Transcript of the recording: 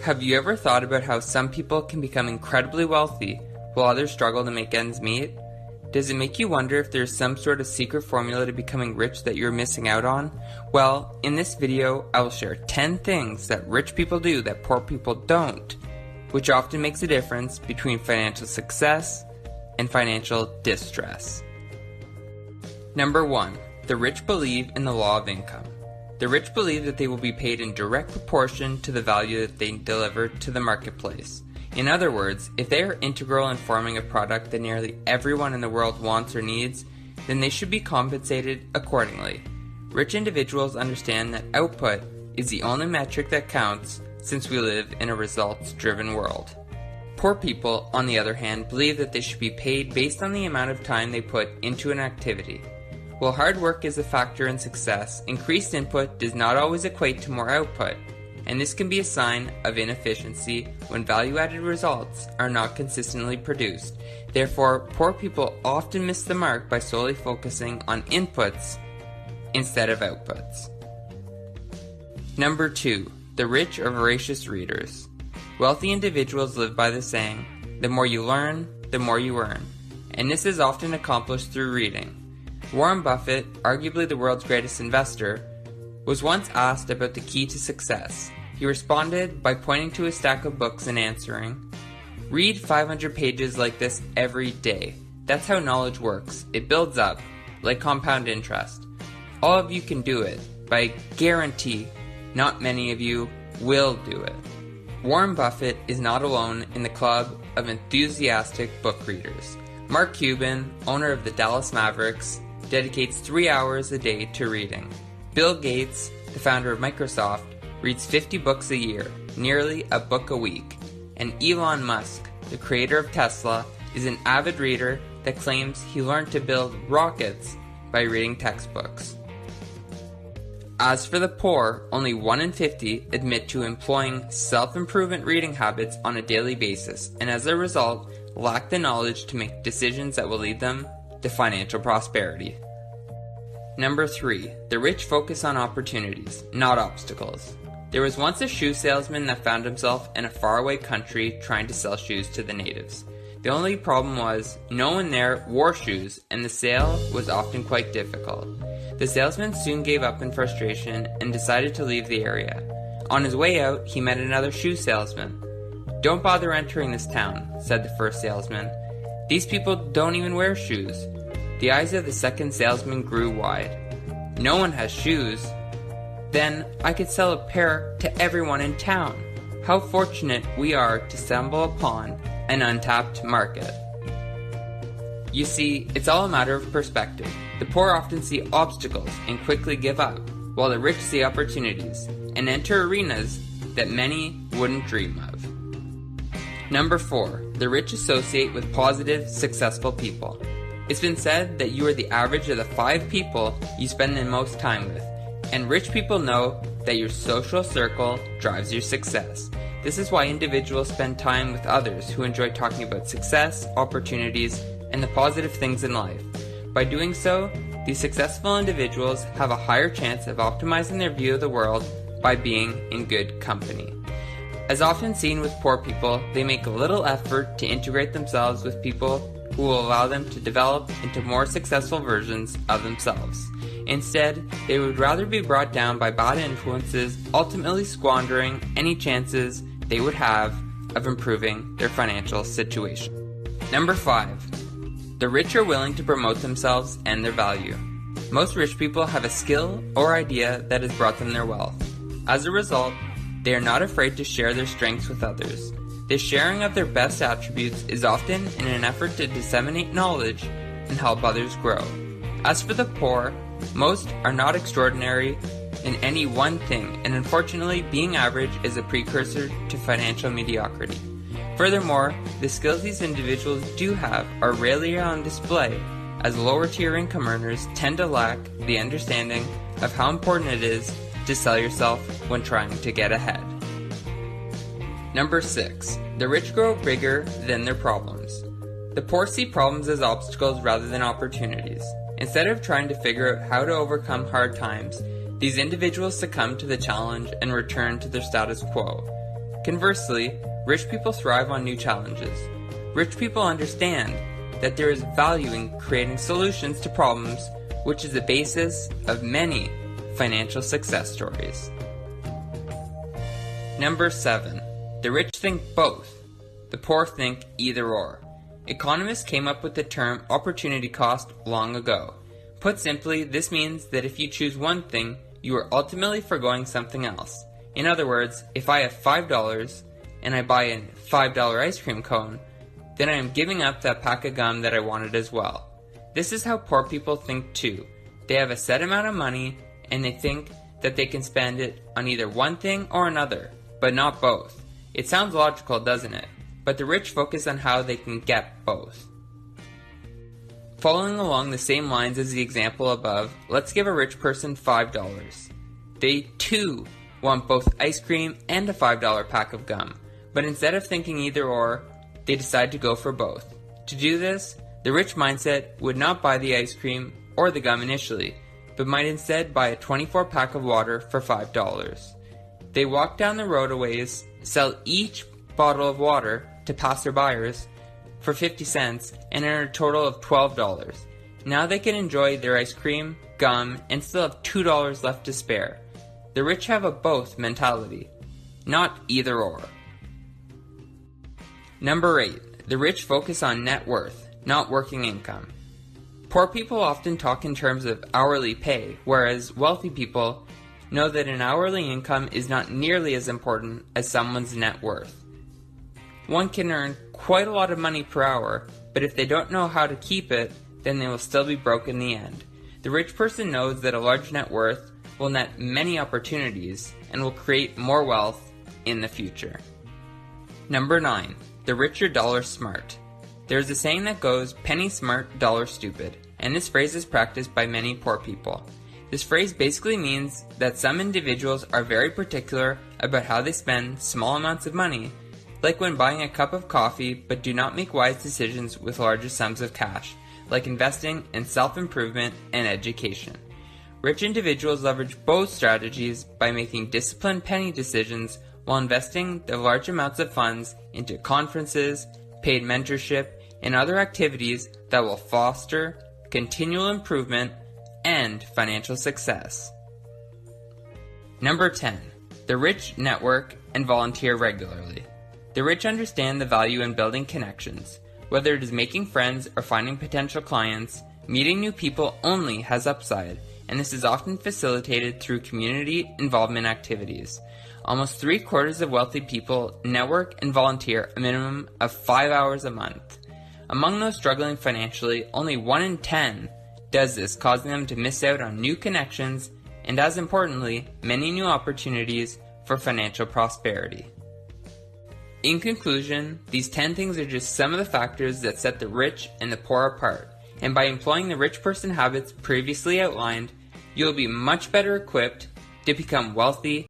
Have you ever thought about how some people can become incredibly wealthy while others struggle to make ends meet? Does it make you wonder if there's some sort of secret formula to becoming rich that you're missing out on? Well, in this video, I will share 10 things that rich people do that poor people don't, which often makes a difference between financial success and financial distress. Number 1. The rich believe in the law of income. The rich believe that they will be paid in direct proportion to the value that they deliver to the marketplace. In other words, if they are integral in forming a product that nearly everyone in the world wants or needs, then they should be compensated accordingly. Rich individuals understand that output is the only metric that counts since we live in a results-driven world. Poor people, on the other hand, believe that they should be paid based on the amount of time they put into an activity. While hard work is a factor in success, increased input does not always equate to more output, and this can be a sign of inefficiency when value-added results are not consistently produced. Therefore, poor people often miss the mark by solely focusing on inputs instead of outputs. Number 2. The rich are voracious readers. Wealthy individuals live by the saying, "The more you learn, the more you earn," and this is often accomplished through reading. Warren Buffett, arguably the world's greatest investor, was once asked about the key to success. He responded by pointing to a stack of books and answering, "Read 500 pages like this every day. That's how knowledge works. It builds up, like compound interest. All of you can do it, but I guarantee not many of you will do it." Warren Buffett is not alone in the club of enthusiastic book readers. Mark Cuban, owner of the Dallas Mavericks, dedicates 3 hours a day to reading. Bill Gates, the founder of Microsoft, reads 50 books a year, nearly a book a week. And Elon Musk, the creator of Tesla, is an avid reader that claims he learned to build rockets by reading textbooks. As for the poor, only 1 in 50 admit to employing self-improvement reading habits on a daily basis, and as a result, lack the knowledge to make decisions that will lead them to financial prosperity. Number 3. The rich focus on opportunities, not obstacles. There was once a shoe salesman that found himself in a faraway country trying to sell shoes to the natives. The only problem was, no one there wore shoes, and the sale was often quite difficult. The salesman soon gave up in frustration and decided to leave the area. On his way out, he met another shoe salesman. "Don't bother entering this town," said the first salesman. "These people don't even wear shoes." The eyes of the second salesman grew wide. "No one has shoes? Then I could sell a pair to everyone in town. How fortunate we are to stumble upon an untapped market." You see, it's all a matter of perspective. The poor often see obstacles and quickly give up, while the rich see opportunities and enter arenas that many wouldn't dream of. Number 4. The rich associate with positive, successful people. It's been said that you are the average of the 5 people you spend the most time with, and rich people know that your social circle drives your success. This is why individuals spend time with others who enjoy talking about success, opportunities, and the positive things in life. By doing so, these successful individuals have a higher chance of optimizing their view of the world by being in good company. As often seen with poor people, they make little effort to integrate themselves with people who will allow them to develop into more successful versions of themselves. Instead, they would rather be brought down by bad influences, ultimately squandering any chances they would have of improving their financial situation. Number 5. The rich are willing to promote themselves and their value. Most rich people have a skill or idea that has brought them their wealth. As a result, they are not afraid to share their strengths with others. The sharing of their best attributes is often in an effort to disseminate knowledge and help others grow. As for the poor, most are not extraordinary in any one thing, and unfortunately, being average is a precursor to financial mediocrity. Furthermore, the skills these individuals do have are rarely on display, as lower-tier income earners tend to lack the understanding of how important it is to sell yourself when trying to get ahead. Number 6. The rich grow bigger than their problems. The poor see problems as obstacles rather than opportunities. Instead of trying to figure out how to overcome hard times, these individuals succumb to the challenge and return to their status quo. Conversely, rich people thrive on new challenges. Rich people understand that there is value in creating solutions to problems, which is the basis of many financial success stories. Number 7. The rich think both. The poor think either or. Economists came up with the term opportunity cost long ago. Put simply, this means that if you choose one thing, you are ultimately forgoing something else. In other words, if I have $5 and I buy a $5 ice cream cone, then I am giving up that pack of gum that I wanted as well. This is how poor people think too. They have a set amount of money and they think that they can spend it on either one thing or another, but not both. It sounds logical, doesn't it? But the rich focus on how they can get both. Following along the same lines as the example above, let's give a rich person $5. They too want both ice cream and a $5 pack of gum, but instead of thinking either or, they decide to go for both. To do this, the rich mindset would not buy the ice cream or the gum initially, but might instead buy a 24 pack of water for $5. They walk down the road a ways, sell each bottle of water to passerbyers for 50 cents and earn a total of $12. Now they can enjoy their ice cream, gum, and still have $2 left to spare. The rich have a both mentality, not either or. Number 8. The rich focus on net worth, not working income. Poor people often talk in terms of hourly pay, whereas wealthy people know that an hourly income is not nearly as important as someone's net worth. One can earn quite a lot of money per hour, but if they don't know how to keep it, then they will still be broke in the end. The rich person knows that a large net worth will net many opportunities and will create more wealth in the future. Number 9. The rich are dollar smart. There's a saying that goes, penny smart, dollar stupid, and this phrase is practiced by many poor people. This phrase basically means that some individuals are very particular about how they spend small amounts of money, like when buying a cup of coffee, but do not make wise decisions with larger sums of cash, like investing in self-improvement and education. Rich individuals leverage both strategies by making disciplined penny decisions while investing their large amounts of funds into conferences, paid mentorship, and other activities that will foster continual improvement and financial success. Number 10. The rich network and volunteer regularly. The rich understand the value in building connections. Whether it is making friends or finding potential clients, meeting new people only has upside, and this is often facilitated through community involvement activities. Almost 3/4 of wealthy people network and volunteer a minimum of 5 hours a month. Among those struggling financially, only 1 in 10 does this, causing them to miss out on new connections and, as importantly, many new opportunities for financial prosperity. In conclusion, these 10 things are just some of the factors that set the rich and the poor apart, and by employing the rich person habits previously outlined, you will be much better equipped to become wealthy